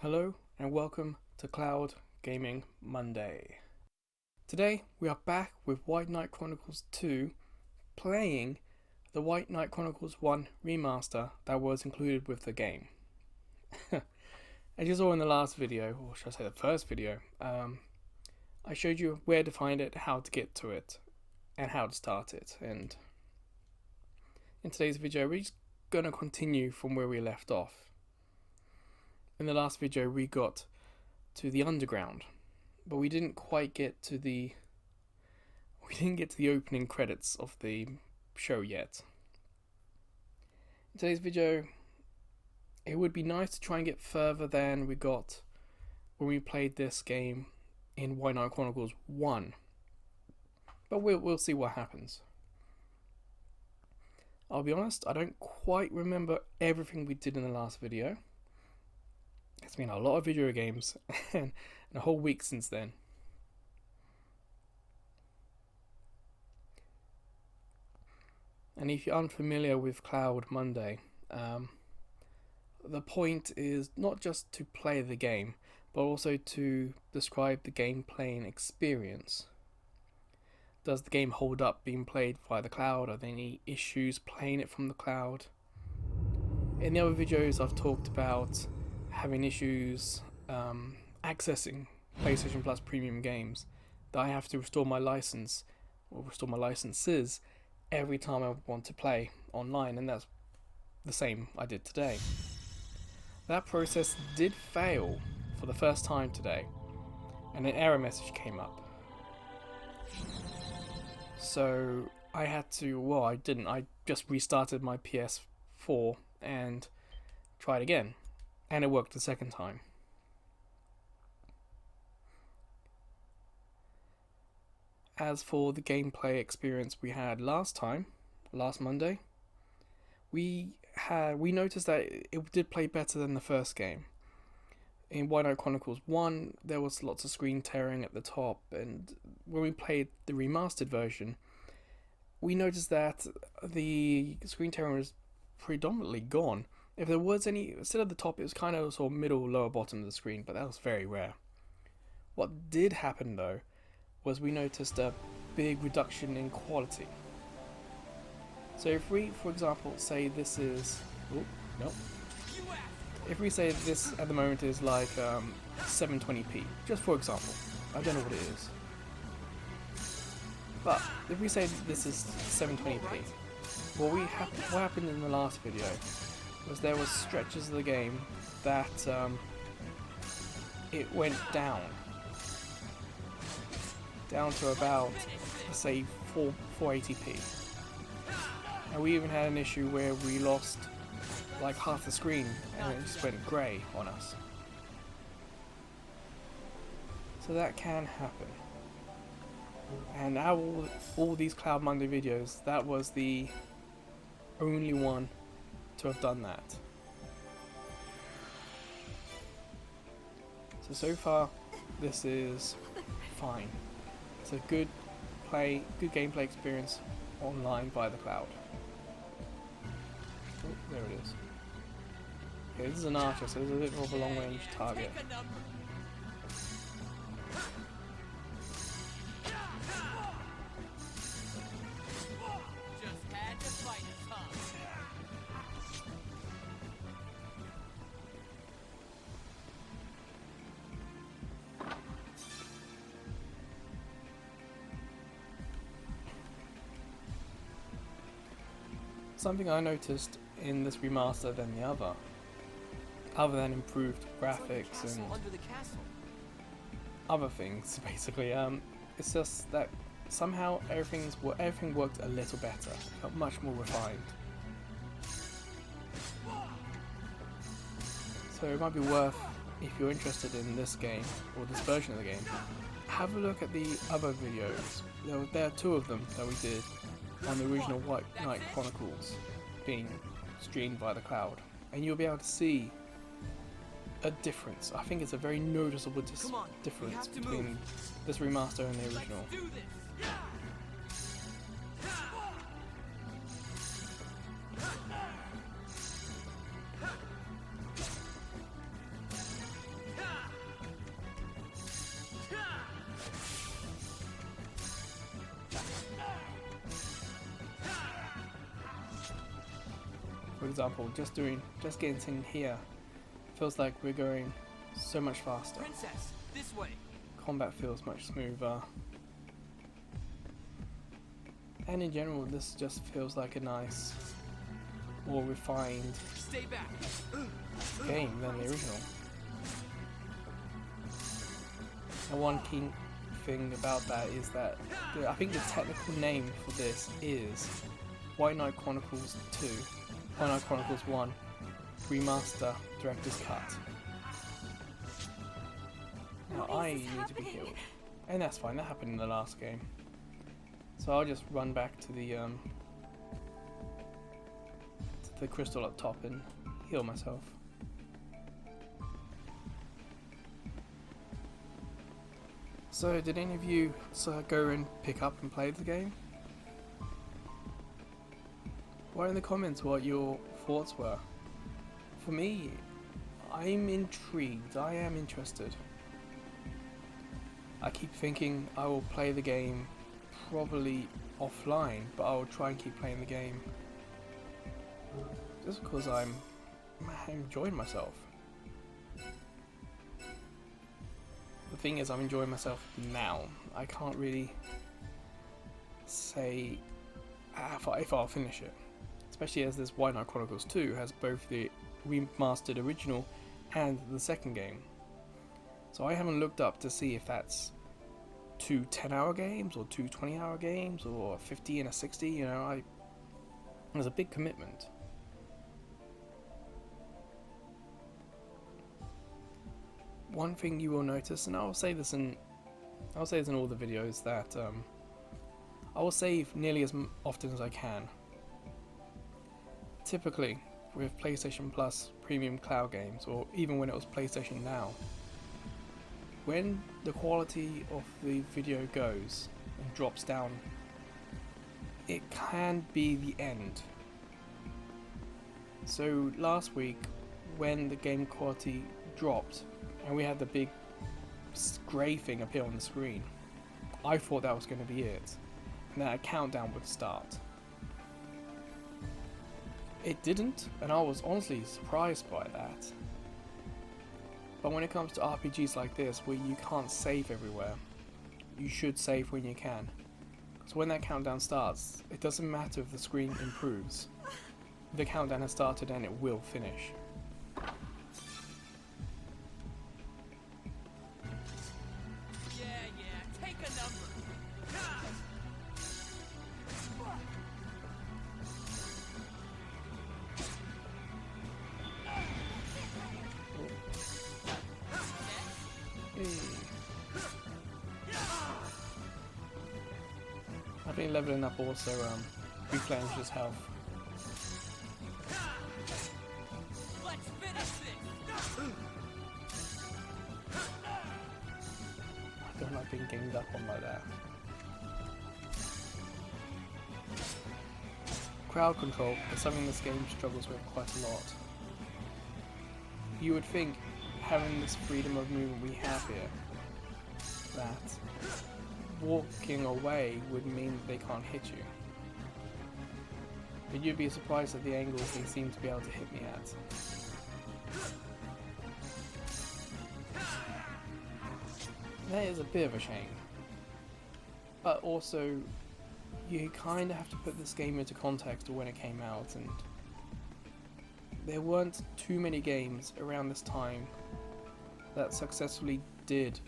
Hello and welcome to Cloud Gaming Monday. Today we are back with White Knight Chronicles 2 playing the White Knight Chronicles 1 remaster that was included with the game. As you saw in the last video, or should I say the first video, I showed you where to find it, how to get to it, and how to start it. And in today's video we're just going to continue from where we left off. In the last video we got to the underground, but we didn't quite get to the opening credits of the show yet. In today's video it would be nice to try and get further than we got when we played this game in White Knight Chronicles 1. But we'll see what happens. I'll be honest, I don't quite remember everything we did in the last video. It's been a lot of video games and a whole week since then. And if you're unfamiliar with Cloud Monday, the point is not just to play the game, but also to describe the gameplay and experience. Does the game hold up being played via the cloud? Are there any issues playing it from the cloud? In the other videos I've talked about having issues accessing PlayStation Plus premium games, that I have to restore my license or restore my licenses every time I want to play online, and that's the same I did today. That process did fail for the first time today, and an error message came up. So I had to, well, I just restarted my PS4 and tried again. And it worked the second time. As for the gameplay experience we had last Monday, we noticed that it did play better than the first game. In White Knight Chronicles 1, there was lots of screen tearing at the top, and when we played the remastered version, we noticed that the screen tearing was predominantly gone. If there was any, instead of the top, it was kind of sort of middle, lower bottom of the screen, but that was very rare. What did happen though, was we noticed a big reduction in quality. So if we, for example, say this is, if we say this at the moment is like 720p, just for example, I don't know what it is, but if we say this is 720p, what happened in the last video was there was stretches of the game that it went down to about, say, 480p, and we even had an issue where we lost like half the screen and it just went grey on us. So that can happen, and out of all these Cloud Monday videos, that was the only one to have done that. So far this is fine. It's a good gameplay experience online via the cloud. Oh, there it is. Okay, this is an archer, so there's a bit more of a long range target. Something I noticed in this remaster than the other than improved graphics and other things, basically, it's just that somehow everything worked a little better, felt much more refined. So it might be worth, if you're interested in this game or this version of the game, have a look at the other videos. There are two of them that we did on the original White Knight Chronicles being streamed by the cloud, and you'll be able to see a difference. I think it's a very noticeable difference between this remaster and the original. for example, just getting in here feels like we're going so much faster. Princess, this way. Combat feels much smoother. And in general, this just feels like a nice, more refined game than the original. And one key thing about that is that I think the technical name for this is White Knight Chronicles 2, White Knight Chronicles 1, Remaster, Director's Cut. Now I need to be healed, and that's fine, that happened in the last game. So I'll just run back to the crystal up top and heal myself. So did any of you go and pick up and play the game? Write in the comments what your thoughts were. For me, I'm intrigued, I am interested. I keep thinking I will play the game probably offline, but I will try and keep playing the game just because I'm enjoying myself. The thing is, I'm enjoying myself now. I can't really say if I'll finish it, especially as this White Knight Chronicles 2 has both the remastered original and the second game. So I haven't looked up to see if that's 2 10-hour games or 2 20-hour games or a 50 and a 60, you know, there's a big commitment. One thing you will notice, and I'll say this in all the videos, that I will save nearly as often as I can. Typically, with PlayStation Plus Premium Cloud games, or even when it was PlayStation Now, when the quality of the video goes and drops down, it can be the end. So last week, when the game quality dropped and we had the big grey thing appear on the screen, I thought that was going to be it, and that a countdown would start. It didn't, and I was honestly surprised by that. But when it comes to RPGs like this, where you can't save everywhere, you should save when you can. So when that countdown starts, it doesn't matter if the screen improves. The countdown has started and it will finish. Take a number. I think leveling up also replenishes health. Let's finish this. I don't like being ganged up on like that. Crowd control is something this game struggles with quite a lot. You would think, having this freedom of movement we have here, that walking away would mean that they can't hit you. But you'd be surprised at the angles they seem to be able to hit me at. That is a bit of a shame. But also, you kind of have to put this game into context of when it came out, and there weren't too many games around this time that successfully did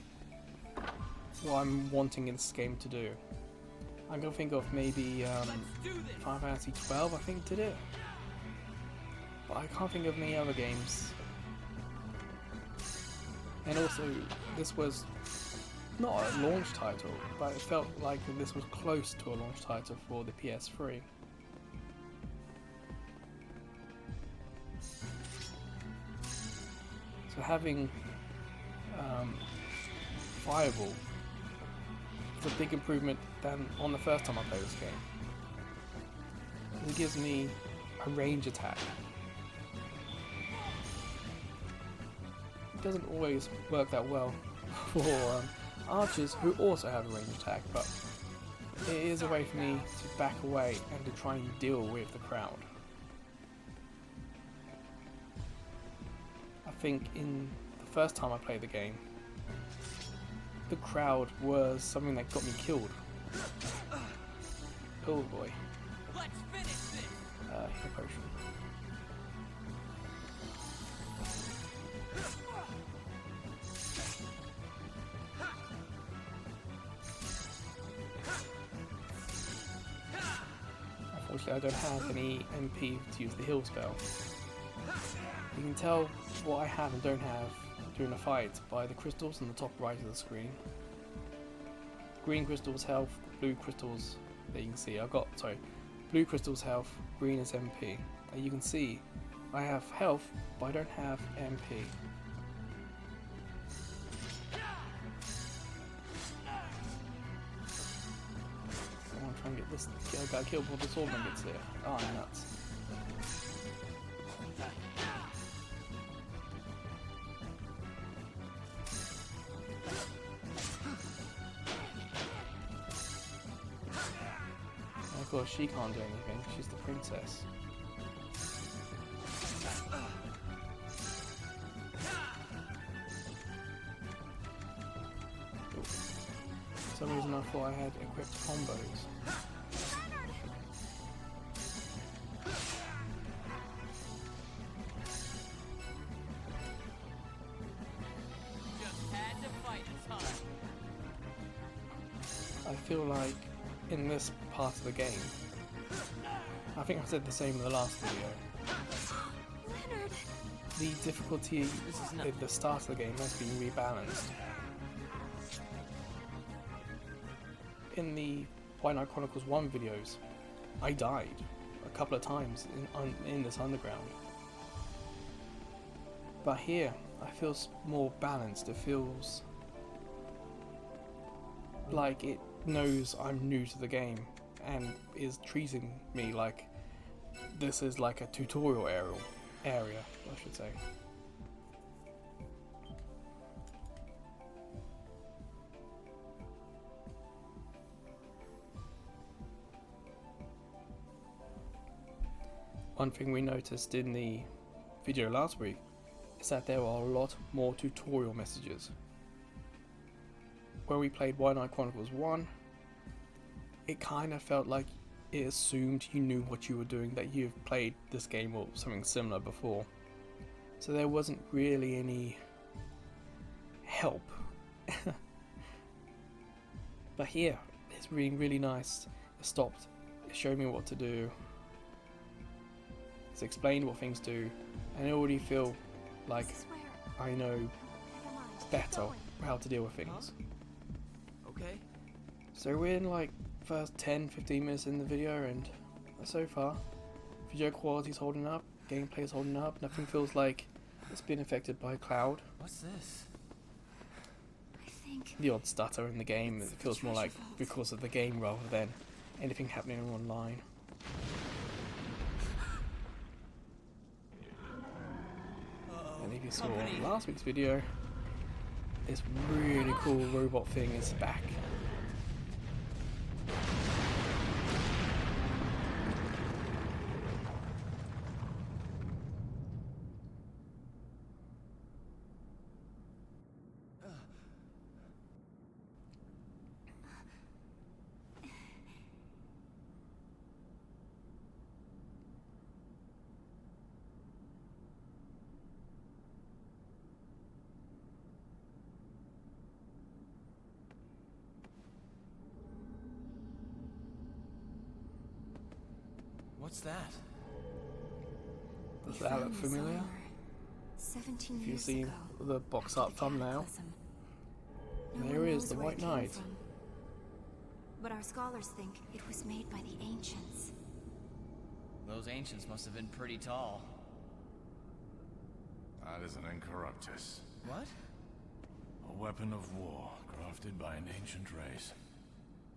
what I'm wanting in this game to do. I'm gonna think of maybe Final Fantasy 12, I think, did it. But I can't think of many other games. And also, this was not a launch title, but it felt like this was close to a launch title for the PS3. So having Fireball is a big improvement than on the first time I played this game. It gives me a range attack. It doesn't always work that well for archers who also have a range attack, but it is a way for me to back away and to try and deal with the crowd. think in the first time I played the game, the crowd was something that got me killed. Oh boy. Let's finish this. Heal potion. Unfortunately, I don't have any MP to use the heal spell. You can tell what I have and don't have during a fight by the crystals on the top right of the screen. Green crystals health, blue crystals that you can see. Blue crystals health, green is MP. And you can see I have health, but I don't have MP. I want to try and get this guy killed before the swordman gets here. Oh, nuts. Of course, she can't do anything. She's the princess. Ooh. For some reason, I thought I had equipped combos. Just had to fight this hard. I feel like in this part of the game, I think I said the same in the last video, Leonard. the difficulty at the start of the game has been rebalanced. In the White Knight Chronicles 1 videos, I died a couple of times in this underground. But here, I feel more balanced. It feels like it knows I'm new to the game and is treating me like this is like a tutorial area, I should say. One thing we noticed in the video last week is that there are a lot more tutorial messages. When we played White Knight Chronicles 1, it kind of felt like it assumed you knew what you were doing, that you've played this game or something similar before. So there wasn't really any help. But here, it's really nice. It stopped, it showed me what to do, it's explained what things do, and I already feel like I know better how to deal with things. Okay. So we're in like first 10-15 minutes in the video, and so far video quality's holding up, gameplay's holding up, nothing feels like it's been affected by cloud. What's this? I think The odd stutter in the game, it feels more like because of the game rather than anything happening online. And if you saw last week's video, this really cool robot thing is back. What's that? Does that look familiar? 17 If years you've seen ago, the box after art the thumbnail, cataclysm. No there one is knows the where White it came Knight. from. But our scholars think it was made by the ancients. Those ancients must have been pretty tall. That is an Incorruptus. What? A weapon of war crafted by an ancient race.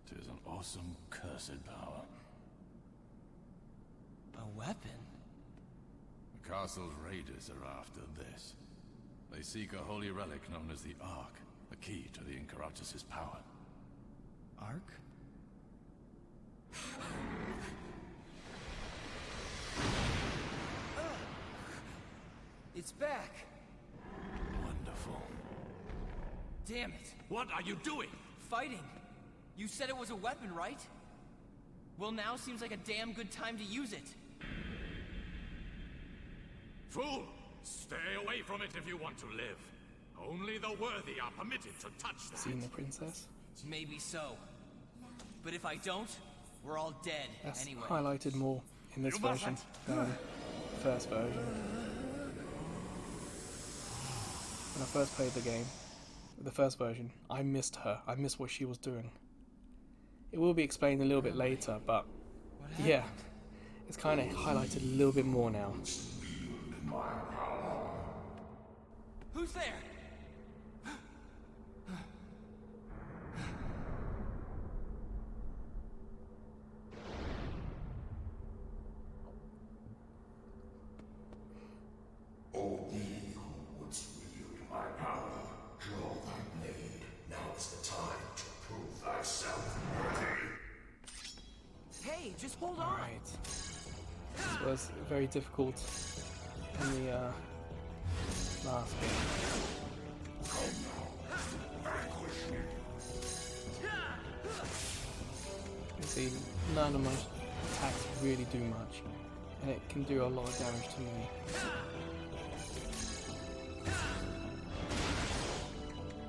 'Tis an awesome, cursed power. A weapon? The castle's raiders are after this. They seek a holy relic known as the Ark, the key to the Incorruptus's power. Ark? It's back! Wonderful. Damn it! What are you doing? Fighting! You said it was a weapon, right? Well, now seems like a damn good time to use it. Fool! Stay away from it if you want to live. Only the worthy are permitted to touch that. Seen the princess? Maybe so. But if I don't, we're all dead That's anyway. highlighted more in this version than the first version. When I first played the game, the first version, I missed her. I missed what she was doing. It will be explained a little bit later, but yeah, it's kind of highlighted a little bit more now. Who's there? O thee who wouldst wield my power, draw thy blade. Now is the time to prove thyself worthy. Hey, just hold on. Alright. This was very difficult in the last game. You see, none of my attacks really do much, and it can do a lot of damage to me.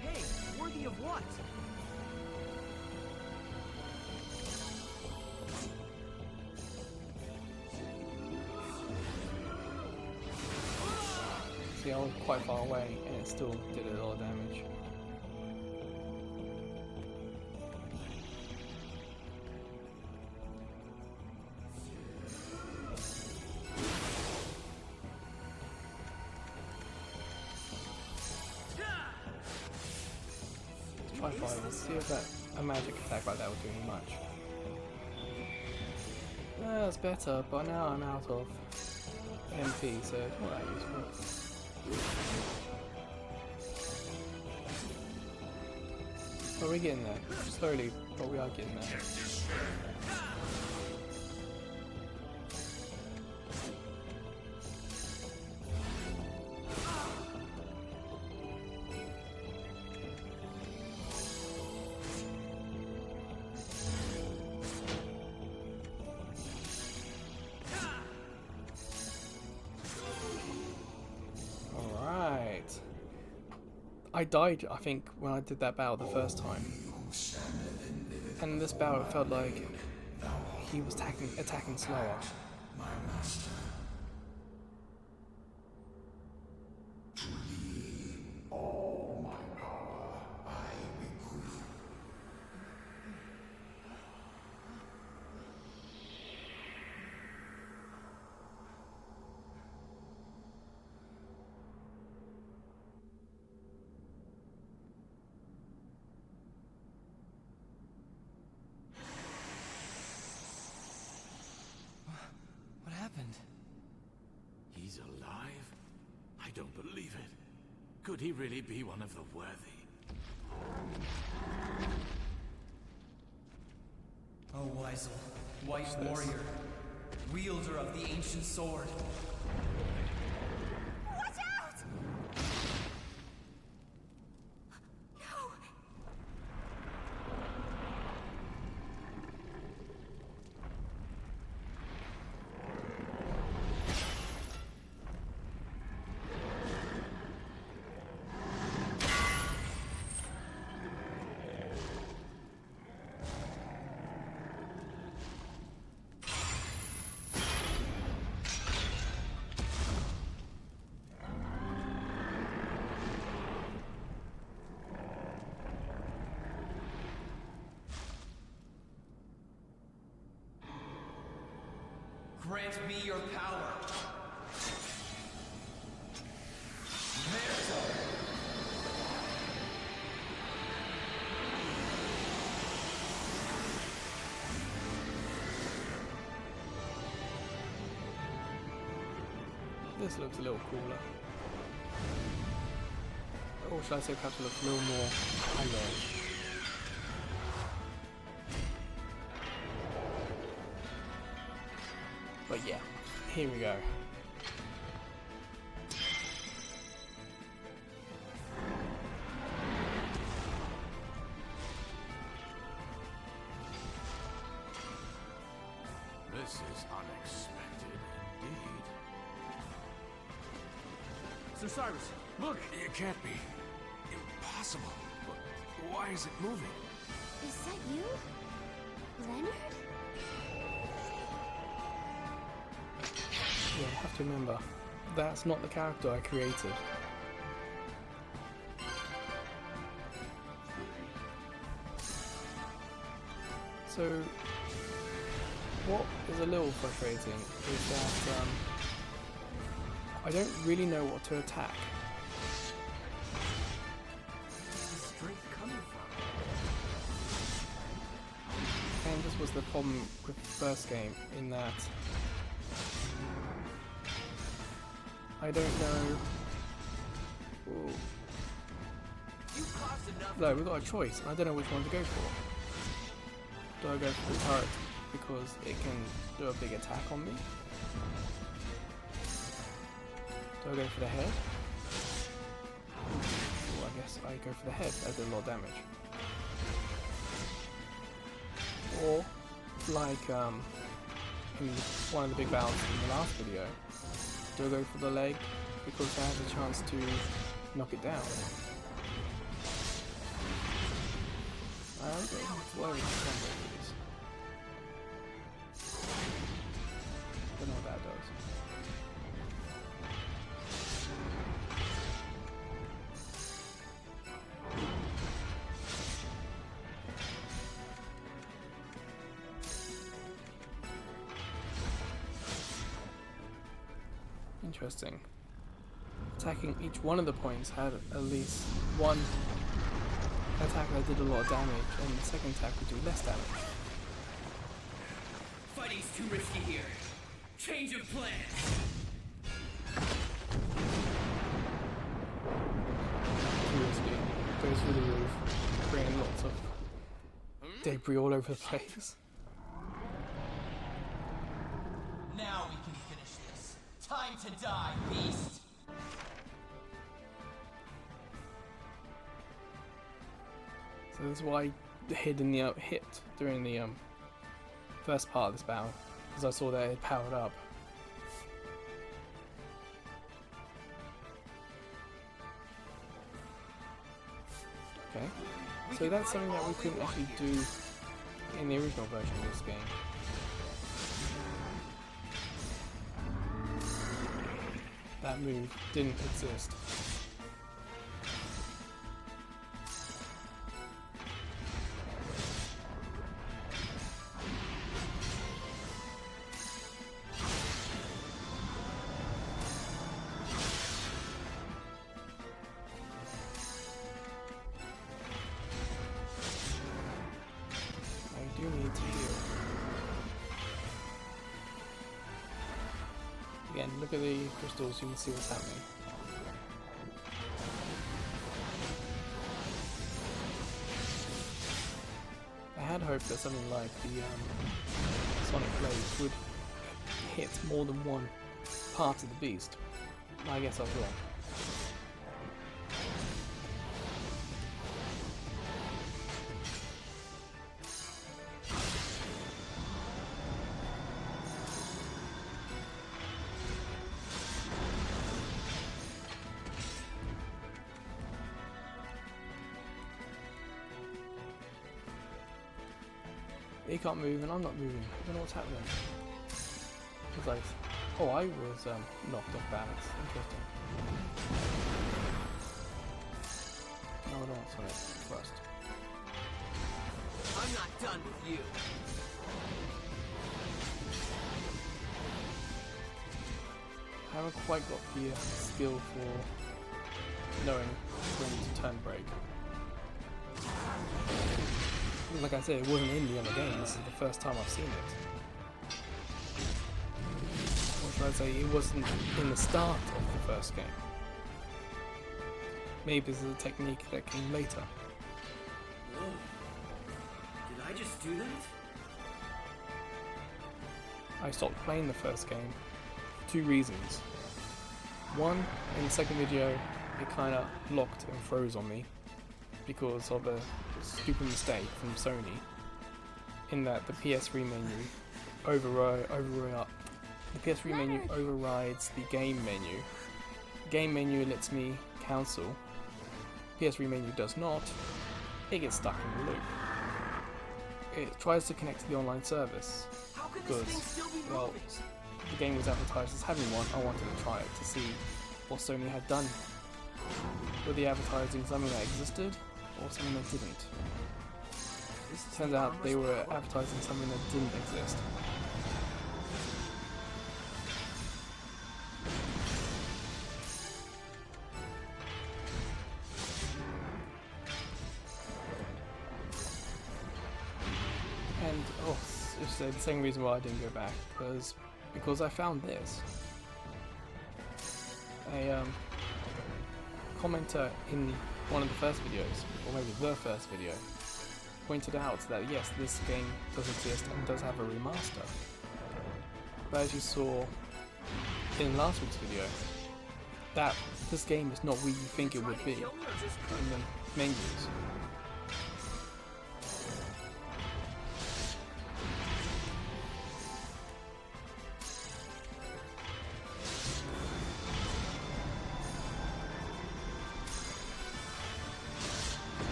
Hey, worthy of what? See, I was quite far away, and it still did a lot of damage. Try fire and see if that a magic attack like that would do any much. That's better, but now I'm out of MP, so it's not that useful. But we're getting there. Slowly, but we are getting there. I died, I think, when I did that battle the first time. And in this battle it felt like he was attacking slower. What happened? He's alive? I don't believe it. Could he really be one of the worthy? Oh, Weisel, White What's this? Warrior, wielder of the ancient sword. Watch out! No! Grant me your power. This looks a little cooler. Or should I say perhaps it looks a little more high-end. But yeah, here we go. Sir Cyrus, look! It can't be. Impossible. Why is it moving? Is that you? Leonard? Yeah, I have to remember, that's not the character I created. So, what is a little frustrating is that I don't really know what to attack. Where's the strength coming from? And this was the problem with the first game, in that I don't know. Ooh. You caused enough. No, we've got a choice. I don't know which one to go for. Do I go for the turret because it can do a big attack on me? Do I go for the head? Well, I guess I go for the head. That did a lot of damage. Or, like in one of the big battles in the last video, do I go for the leg because that has a chance to knock it down? I don't know what the combo is. Don't know what that does. Interesting. Attacking each one of the points had at least one attack that did a lot of damage, and the second attack would do less damage. Fighting's too risky here. Change of plans. Curiously, goes through the roof, bringing lots of debris all over the place. Now we can finish this. Time to die, beast. So that's why I hid in the hit during the first part of this battle, because I saw that it powered up. Okay, so that's something that we couldn't actually do in the original version of this game. That move didn't exist. I do need to heal. Again, look at the crystals, you can see what's happening. I had hoped that something like the Sonic Blade would hit more than one part of the beast. I guess I was wrong. He can't move and I'm not moving. I don't know what's happening. It's like, oh, I was knocked off balance. Interesting. No, I don't want Sonic first. I'm not done with you. I haven't quite got the skill for knowing when to turn break. Like I said, it wasn't in the other game. This is the first time I've seen it. Or should I say, it wasn't in the start of the first game. Maybe this is a technique that came later. Whoa. Did I just do that? I stopped playing the first game for two reasons. One, in the second video, it kind of locked and froze on me because of a stupid mistake from Sony, in that the PS3 menu the PS3 menu overrides the game menu The game menu lets me cancel. PS3 menu does not. It gets stuck in the loop. It tries to connect to the online service How could this because, thing still be well, moving? the game was advertised as having one. I wanted to try it to see what Sony had done. Were they advertising something that existed or something that didn't? Turns out they were advertising something that didn't exist. And it's the same reason why I didn't go back, because I found this. A commenter in one of the first videos, or maybe the first video, pointed out that yes, this game does exist and does have a remaster. But as you saw in last week's video, that this game is not what you think it would be in the menus.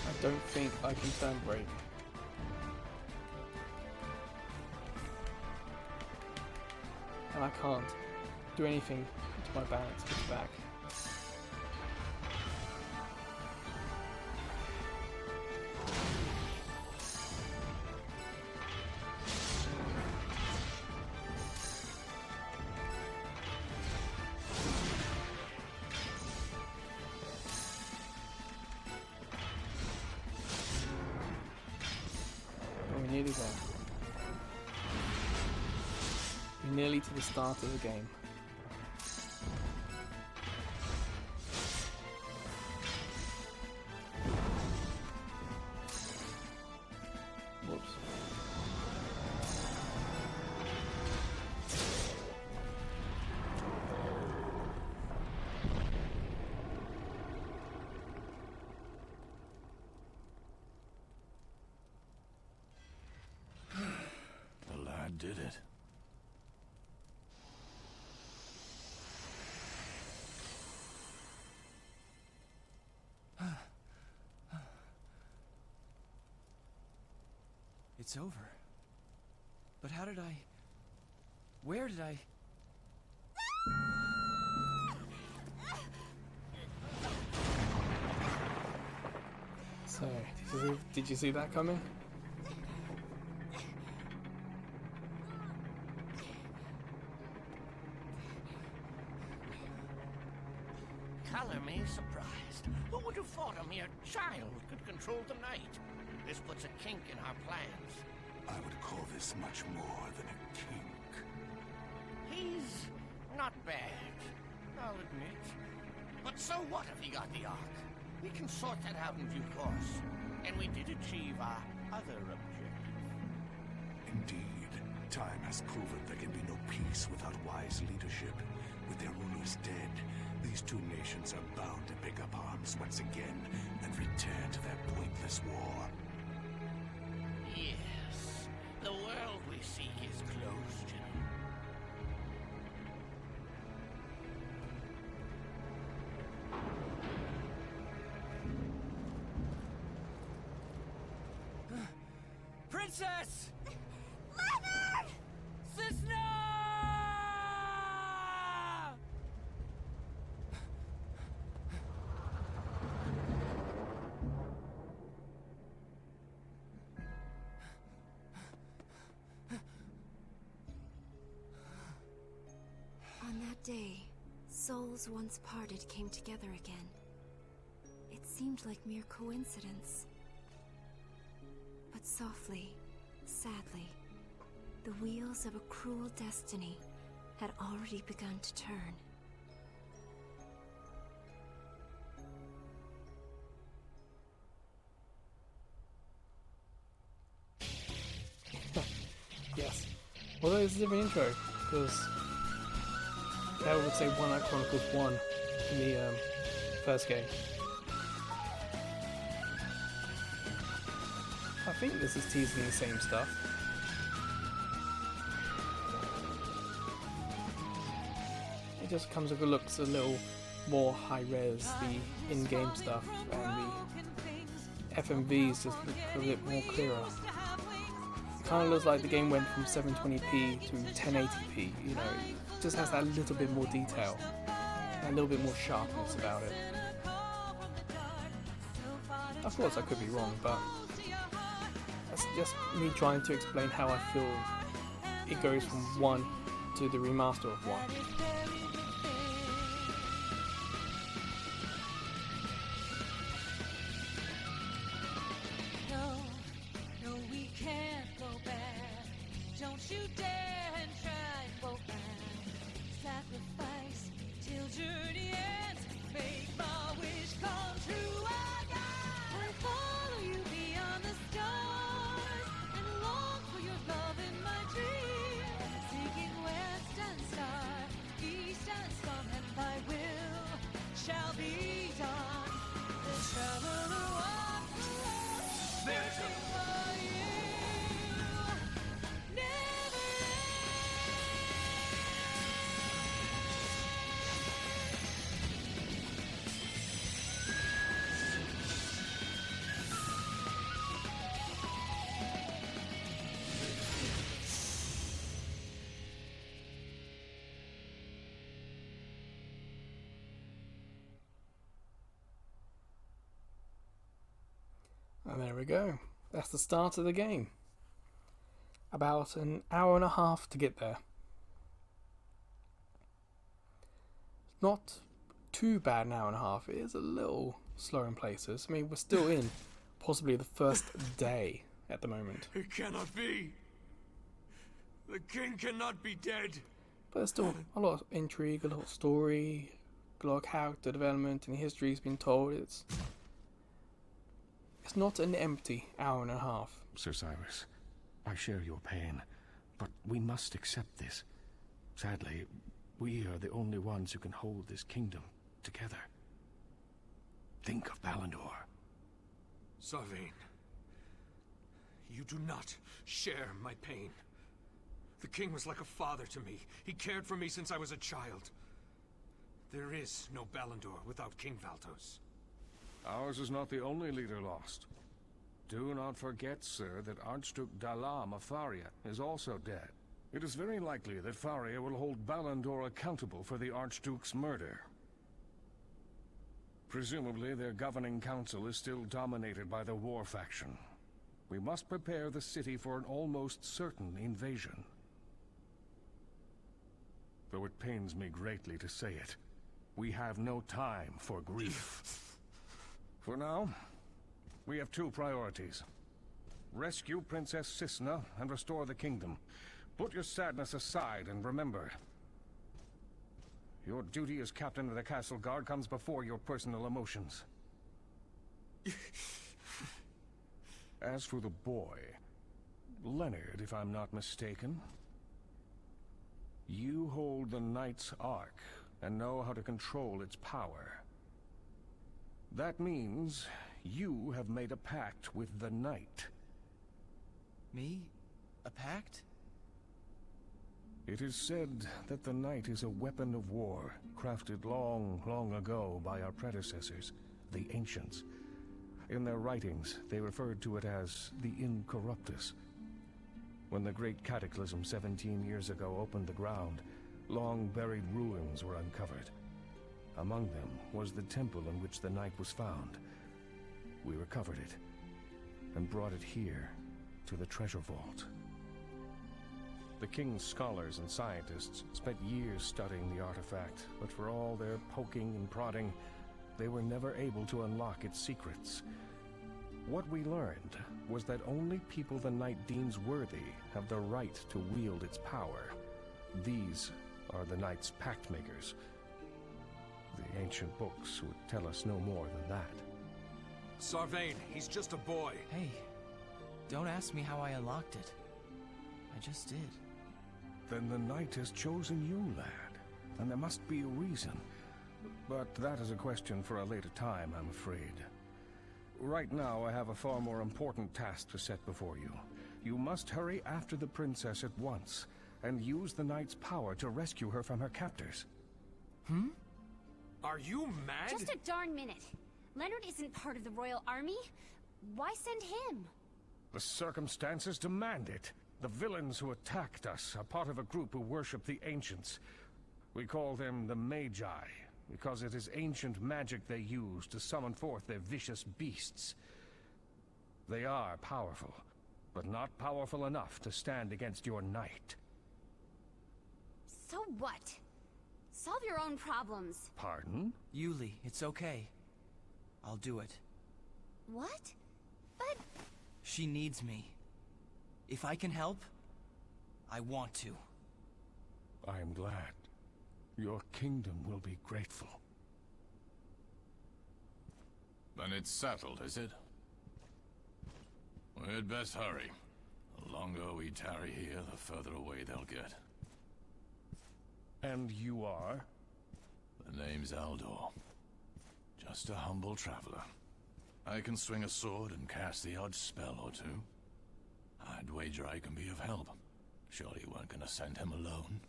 I don't think I can turn brave. And I can't do anything to my balance gets back. We're nearly there. We're nearly to the start of the game. Whoops. The lad did it. It's over. But how did I... Where did I... So, did you see that coming? Color me surprised. Who would have thought a mere child could control the night? This puts a kink in our plans. I would call this much more than a kink. He's not bad, I'll admit. But so what if he got the Ark? We can sort that out in due course. And we did achieve our other objective. Indeed, time has proven there can be no peace without wise leadership. With their rulers dead, these two nations are bound to pick up arms once again and return to their pointless war. Yes, the world we seek is closed, you know. Princess! Leonard! Sister! On that day, souls once parted came together again. It seemed like mere coincidence. But softly, sadly, the wheels of a cruel destiny had already begun to turn. Yes. Although it's a different intro, because I would say White Knight Chronicles 1 in the first game. I think this is teasing the same stuff. It just comes with looks a little more high res, the in-game stuff, and the FMVs just look a bit more clearer. It kind of looks like the game went from 720p to 1080p, you know, it just has that little bit more detail, and a little bit more sharpness about it. Of course I could be wrong, but that's just me trying to explain how I feel it goes from 1 to the remaster of 1. No, we can't go back. Don't you dare and try and go back. Sacrifice till journey ends. Make my wish come true again. I follow you beyond the stars and long for your love in my dreams. Seeking west and star, east and sun, and thy will shall be done. The traveler walks alone. There's a And there we go. That's the start of the game. About an hour and a half to get there. Not too bad an hour and a half. It is a little slow in places. I mean, we're still in possibly the first day at the moment. It cannot be. The king cannot be dead. But there's still a lot of intrigue, a lot of story, a lot of character development, and history has been told. It's not an empty hour and a half. Sir Cyrus, I share your pain, but we must accept this. Sadly, we are the only ones who can hold this kingdom together. Think of Balindor. Sarvain, you do not share my pain. The king was like a father to me. He cared for me since I was a child. There is no Balindor without King Valtos. Ours is not the only leader lost. Do not forget, sir, that Archduke Dalam of Faria is also dead. It is very likely that Faria will hold Balindor accountable for the Archduke's murder. Presumably, their governing council is still dominated by the war faction. We must prepare the city for an almost certain invasion. Though it pains me greatly to say it, we have no time for grief. For now, we have two priorities. Rescue Princess Cisna and restore the kingdom. Put your sadness aside and remember, your duty as captain of the castle guard comes before your personal emotions. As for the boy, Leonard, if I'm not mistaken, you hold the Knight's Ark and know how to control its power. That means you have made a pact with the Knight. Me? A pact? It is said that the Knight is a weapon of war, crafted long, long ago by our predecessors, the Ancients. In their writings, they referred to it as the Incorruptus. When the Great Cataclysm 17 years ago opened the ground, long-buried ruins were uncovered. Among them was the temple in which the Knight was found. We recovered it, and brought it here, to the treasure vault. The king's scholars and scientists spent years studying the artifact, but for all their poking and prodding, they were never able to unlock its secrets. What we learned was that only people the Knight deems worthy have the right to wield its power. These are the Knight's pact makers. The ancient books would tell us no more than that. Sarvain, he's just a boy. Hey, don't ask me how I unlocked it. I just did. Then the Knight has chosen you, lad. And there must be a reason. But that is a question for a later time, I'm afraid. Right now, I have a far more important task to set before you. You must hurry after the princess at once, and use the Knight's power to rescue her from her captors. Are you mad? Just a darn minute. Leonard isn't part of the Royal Army. Why send him? The circumstances demand it. The villains who attacked us are part of a group who worship the ancients. We call them the Magi, because it is ancient magic they use to summon forth their vicious beasts. They are powerful, but not powerful enough to stand against your knight. So what? Solve your own problems. Pardon? Yuli, it's okay. I'll do it. What? But... She needs me. If I can help, I want to. I am glad. Your kingdom will be grateful. Then it's settled, is it? We'd best hurry. The longer we tarry here, the further away they'll get. And you are? The name's Aldor. Just a humble traveler. I can swing a sword and cast the odd spell or two. I'd wager I can be of help. Surely you weren't gonna send him alone.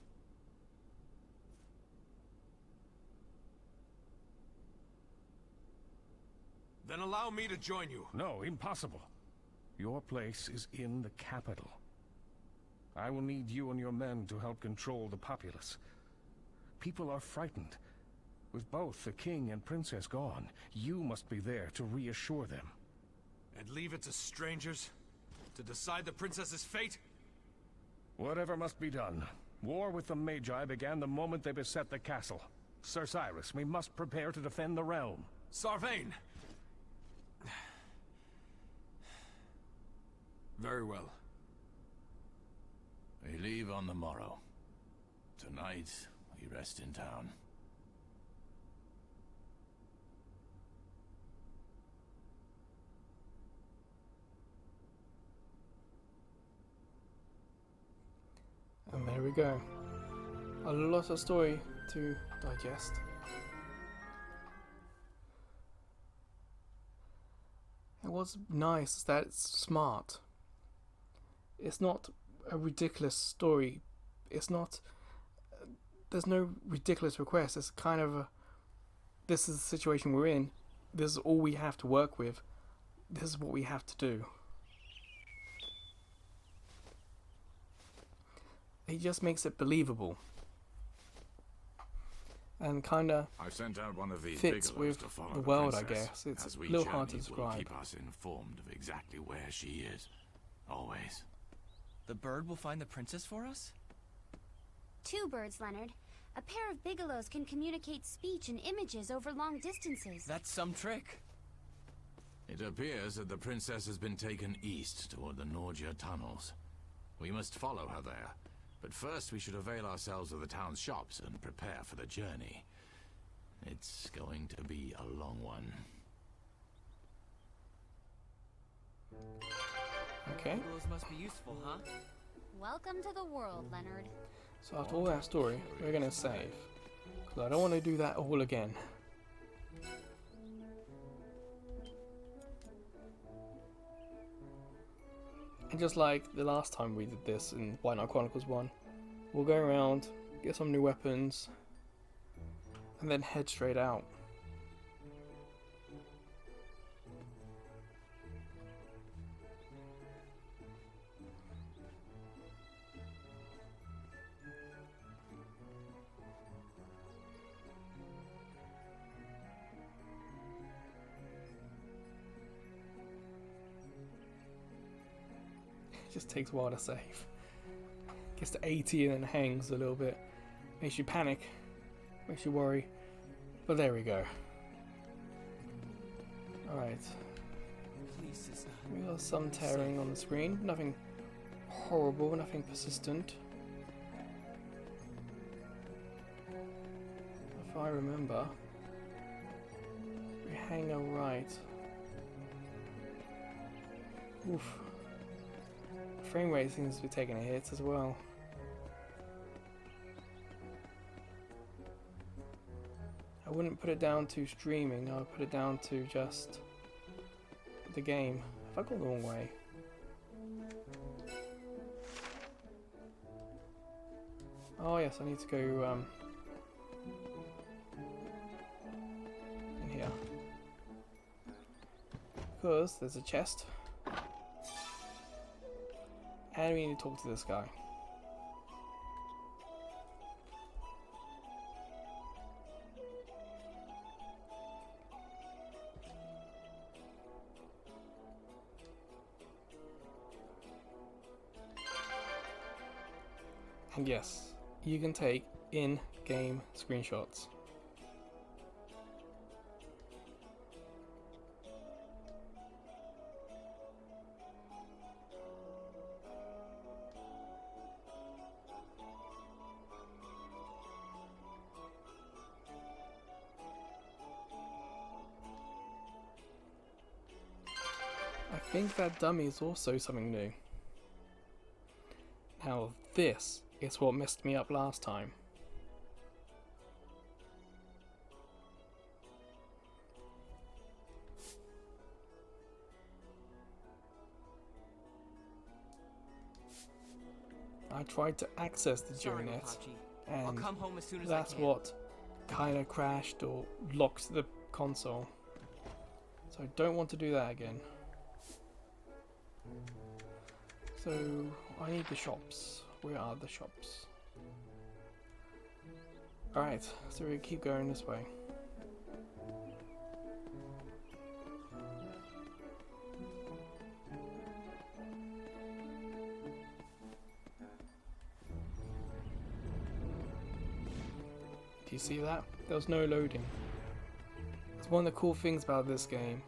Then allow me to join you. No, impossible. Your place is in the capital. I will need you and your men to help control the populace. People are frightened. With both the king and princess gone, you must be there to reassure them. And leave it to strangers to decide the princess's fate? Whatever must be done. War with the Magi began the moment they beset the castle. Sir Cyrus, we must prepare to defend the realm. Sarvain! Very well. We leave on the morrow. Tonight, we rest in town. And there we go. A lot of story to digest. And what's nice is that it's smart. It's not a ridiculous story. It's not... There's no ridiculous request. It's kind of a... This is the situation we're in. This is all we have to work with. This is what we have to do. It just makes it believable. And kind of fits with the world, I guess. It's a little hard to describe. Keep us informed of exactly where she is. Always. The bird will find the princess for us? 2 birds, Leonard. A pair of bigelows can communicate speech and images over long distances. That's some trick. It appears that the princess has been taken east toward the Norgia tunnels. We must follow her there. But first we should avail ourselves of the town's shops and prepare for the journey. It's going to be a long one. Okay. Those must be useful, huh? Welcome to the world, Leonard. So after all that story, we're going to save. Because I don't want to do that all again. And just like the last time we did this in White Knight Chronicles 1, we'll go around, get some new weapons, and then head straight out. It just takes a while to save. Gets to 80 and then hangs a little bit. Makes you panic. Makes you worry. But there we go. Alright. Please, sister. We got some tearing on the screen. Nothing horrible, nothing persistent. If I remember, we hang right. Oof. Frame rate seems to be taking a hit as well. I wouldn't put it down to streaming, I would put it down to just the game. Have I gone the wrong way? Oh yes, I need to go because there's a chest. And we need to talk to this guy. And yes, you can take in-game screenshots. I think that dummy is also something new. Now this is what messed me up last time. I tried to access the Sorry, Jonet, Mapachi. I'll and come home as soon as that's I can. what kind of crashed or locked the console. So I don't want to do that again. So I need the shops. Where are the shops? Alright, so we keep going this way. Do you see that? There was no loading. It's one of the cool things about this game.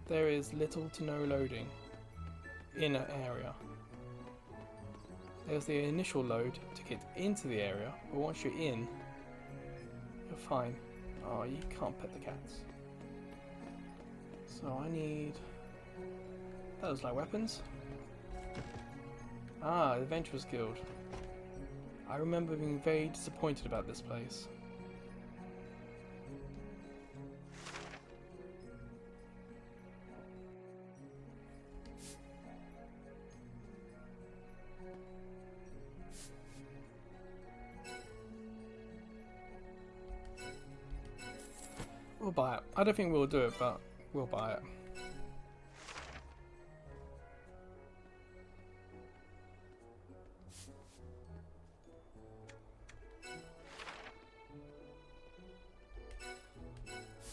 There is little to no loading in an area. There's the initial load to get into the area, but once you're in, you're fine. Oh, you can't pet the cats. So I need... those like weapons. Ah, Adventurers Guild. I remember being very disappointed about this place. We'll buy it. I don't think we'll do it, but we'll buy it.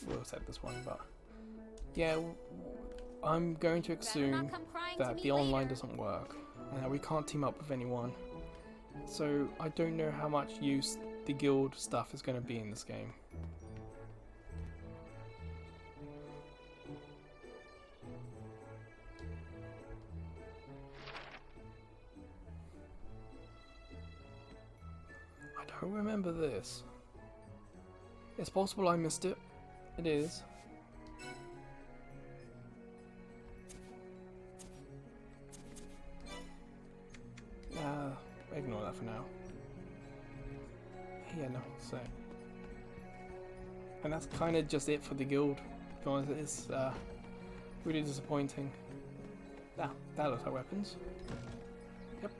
We'll set this one, but yeah, I'm going to assume that the online doesn't work and that we can't team up with anyone. So I don't know how much use the guild stuff is going to be in this game. I don't remember this. It's possible I missed it. It is. Ignore that for now. Yeah, no, so. And that's kind of just it for the guild. To be honest, it's really disappointing. Ah, that looks like weapons. Yep.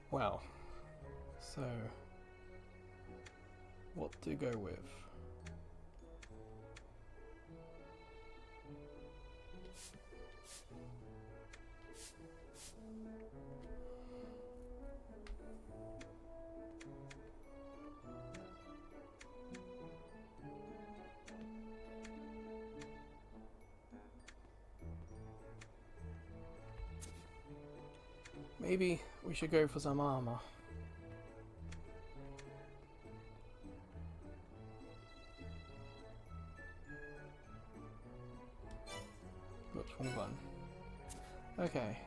Well, so what to go with? Maybe we should go for some armor. Whoops, wrong button. Okay,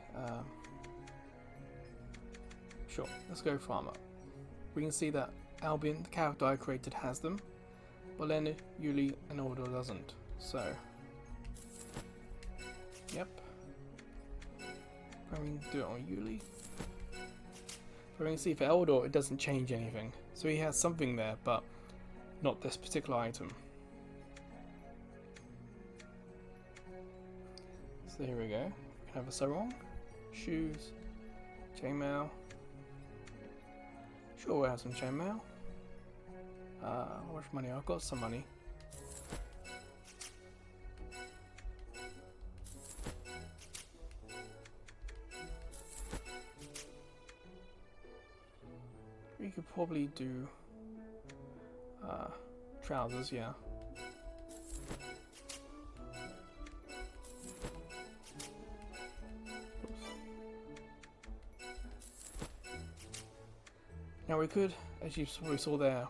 sure, let's go for armor. We can see that Albion, the character I created, has them, but then Yuli and Ordor doesn't. So, yep. I mean, do it on Yuli. But we can see for Eldor it doesn't change anything. So he has something there, but not this particular item. So here we go. We have a sarong, shoes, chainmail. Sure, we'll have some chainmail. How much money? I've got some money. We could probably do trousers, yeah. Now we could, as you probably saw there,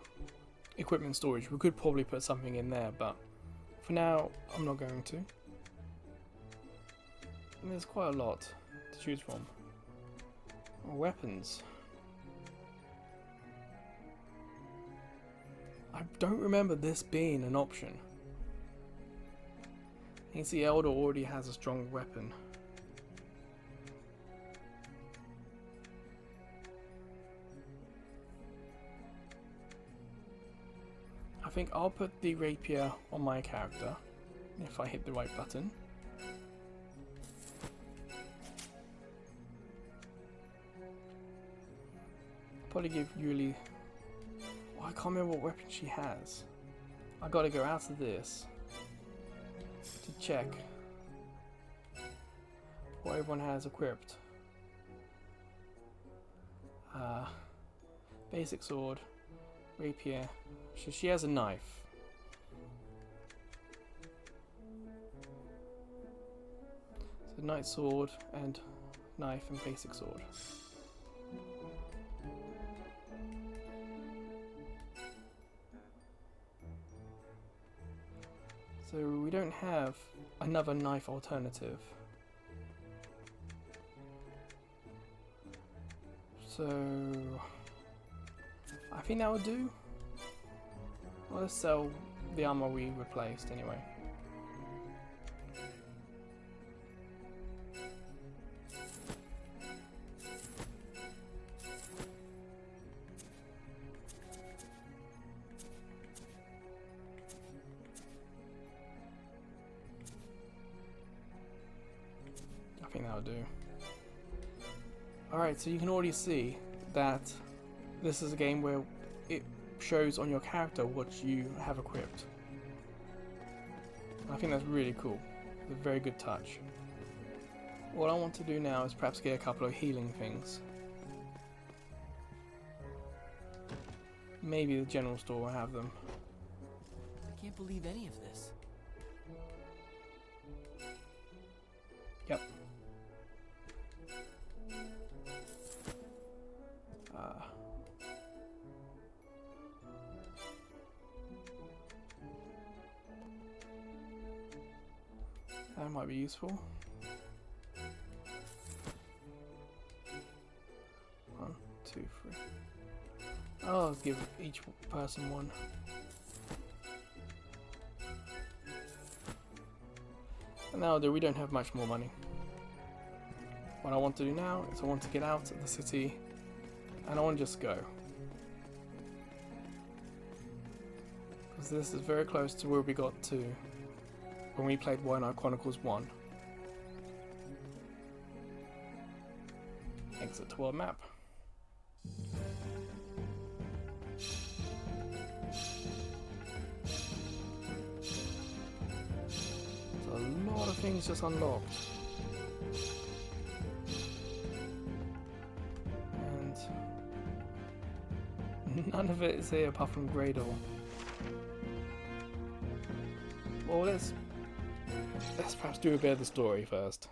equipment storage, we could probably put something in there, but for now I'm not going to. And there's quite a lot to choose from. Weapons. I don't remember this being an option. You can see Elder already has a strong weapon. I think I'll put the rapier on my character if I hit the right button. Probably give Yuli. Oh, I can't remember what weapon she has. I gotta go out of this to check what everyone has equipped. Basic sword, rapier. So she has a knife. So knight sword and knife and basic sword. So we don't have another knife alternative. So I think that would do. Well, let's sell the armor we replaced anyway. I think that'll do. Alright, so you can already see that this is a game where it shows on your character what you have equipped. I think that's really cool. It's a very good touch. What I want to do now is perhaps get a couple of healing things. Maybe the general store will have them. I can't believe any of this. Yep. That might be useful. 1, 2, 3. I'll give each person one. And now we don't have much more money. What I want to do now is I want to get out of the city and I want to just go. Because this is very close to where we got to when we played White Knight Chronicles 1. Exit to world map. So a lot of things just unlocked. And none of it is here apart from Gradle. Well, let's perhaps do a bit of the story first.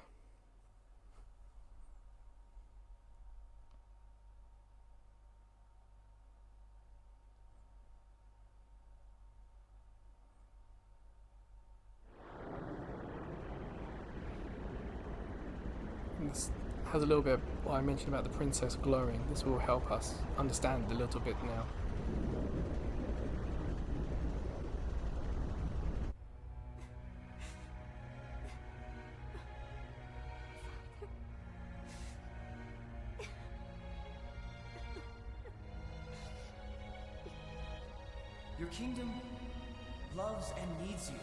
This has a little bit of what I mentioned about the princess glowing. This will help us understand a little bit now. Your kingdom loves and needs you.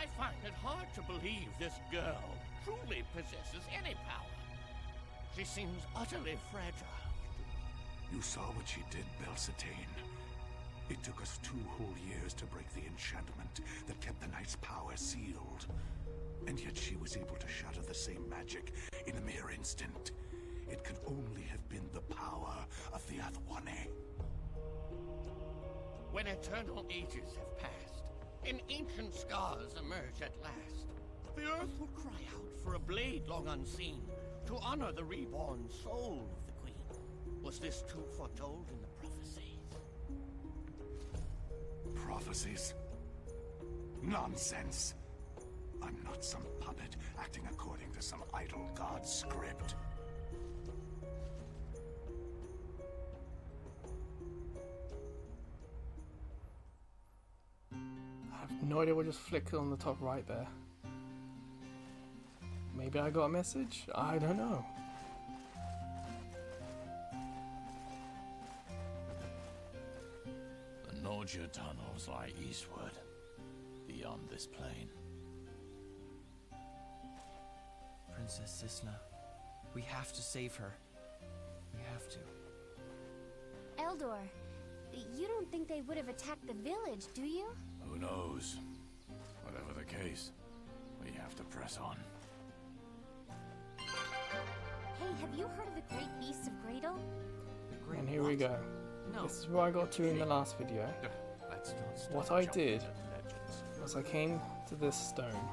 I find it hard to believe this girl truly possesses any power. She seems utterly fragile. You saw what she did, Belcetane. It took us 2 whole years to break the enchantment that kept the knight's power sealed. And yet she was able to shatter the same magic in a mere instant. It could only have been the power of the Athwane. When eternal ages have passed, and ancient scars emerge at last, the earth will cry out for a blade long unseen to honor the reborn soul of the queen. Was this too foretold in the prophecies? Prophecies? Nonsense! I'm not some puppet acting according to some idle god's script. I have no idea what just flicked on the top right there. Maybe I got a message? I don't know. The Norgia tunnels lie eastward, beyond this plain. Princess Cisna, we have to save her. We have to. Eldor, you don't think they would have attacked the village, do you? Who knows? Whatever the case, we have to press on. Hey, have you heard of the Great Beasts of Gradle? And here we go. No. This is where I got to in the last video. Let's not stop What I jumping did to legends. was I came to this stone.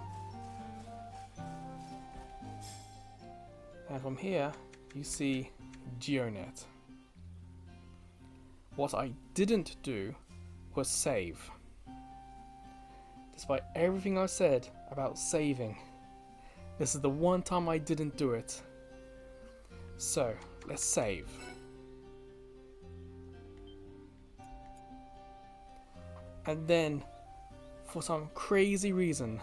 And from here, you see Geonet. What I didn't do was save. Despite everything I said about saving, this is the one time I didn't do it. So, let's save. And then, for some crazy reason,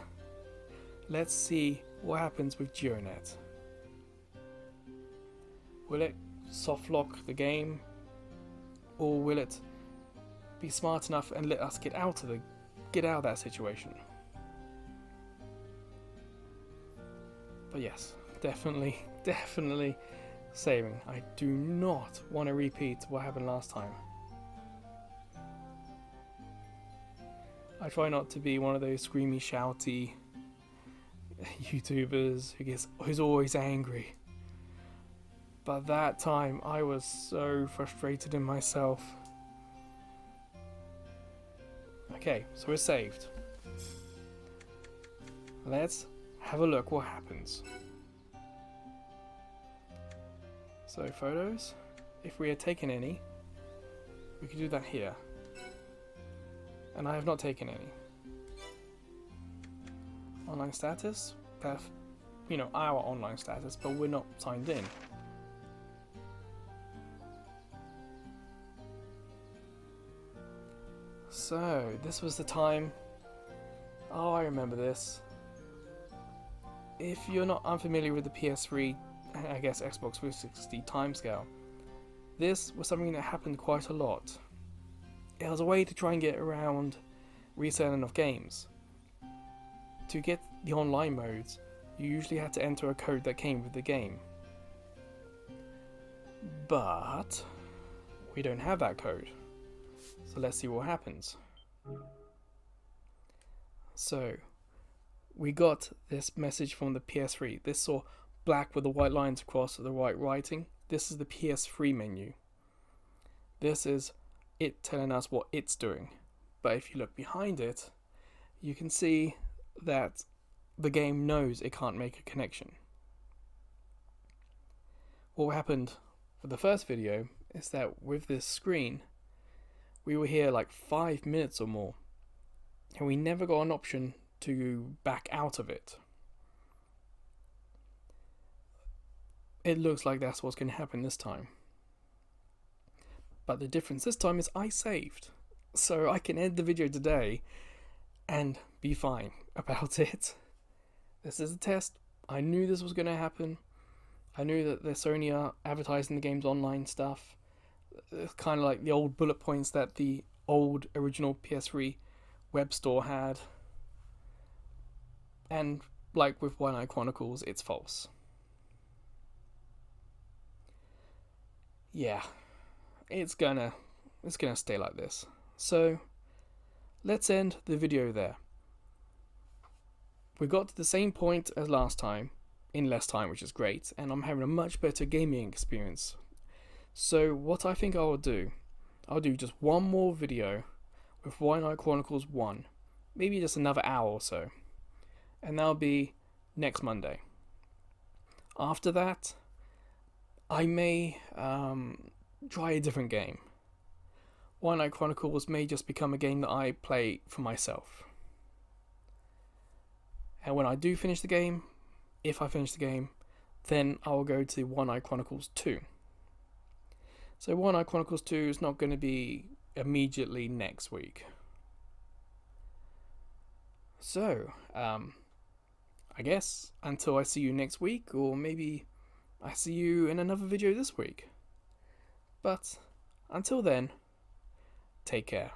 let's see what happens with Geonet. Will it soft lock the game, or will it be smart enough and let us get out of that situation? But yes, definitely saving. I do not want to repeat what happened last time. I try not to be one of those screamy, shouty YouTubers who's always angry. But that time, I was so frustrated in myself. Okay, so we're saved. Let's have a look what happens. So photos, if we had taken any, we could do that here. And I have not taken any. Online status, our online status, but we're not signed in. So, this was the time. Oh, I remember this. If you're not unfamiliar with the PS3, I guess Xbox 360 timescale, this was something that happened quite a lot. It was a way to try and get around reselling of games. To get the online modes, you usually had to enter a code that came with the game. But we don't have that code. So let's see what happens. So we got this message from the PS3. This saw black with the white lines across the right writing. This is the PS3 menu. This is it telling us what it's doing. But if you look behind it, you can see that the game knows it can't make a connection. What happened for the first video is that with this screen, we were here like 5 minutes or more, and we never got an option to back out of it. It looks like that's what's going to happen this time. But the difference this time is I saved. So I can end the video today and be fine about it. This is a test. I knew this was going to happen. I knew that Sony are advertising the game's online stuff. It's kind of like the old bullet points that the old original PS3 web store had. And like with White Knight Chronicles, it's false. Yeah, it's gonna stay like this. So let's end the video there. We got to the same point as last time, in less time, which is great, and I'm having a much better gaming experience. So what I think I'll do just one more video with White Knight Chronicles 1, maybe just another hour or so, and that'll be next Monday. After that, I may try a different game. White Knight Chronicles may just become a game that I play for myself. And when I do finish the game, if I finish the game, then I will go to White Knight Chronicles 2. So White Knight Chronicles 2 is not going to be immediately next week. So, I guess until I see you next week, or maybe I see you in another video this week. But until then, take care.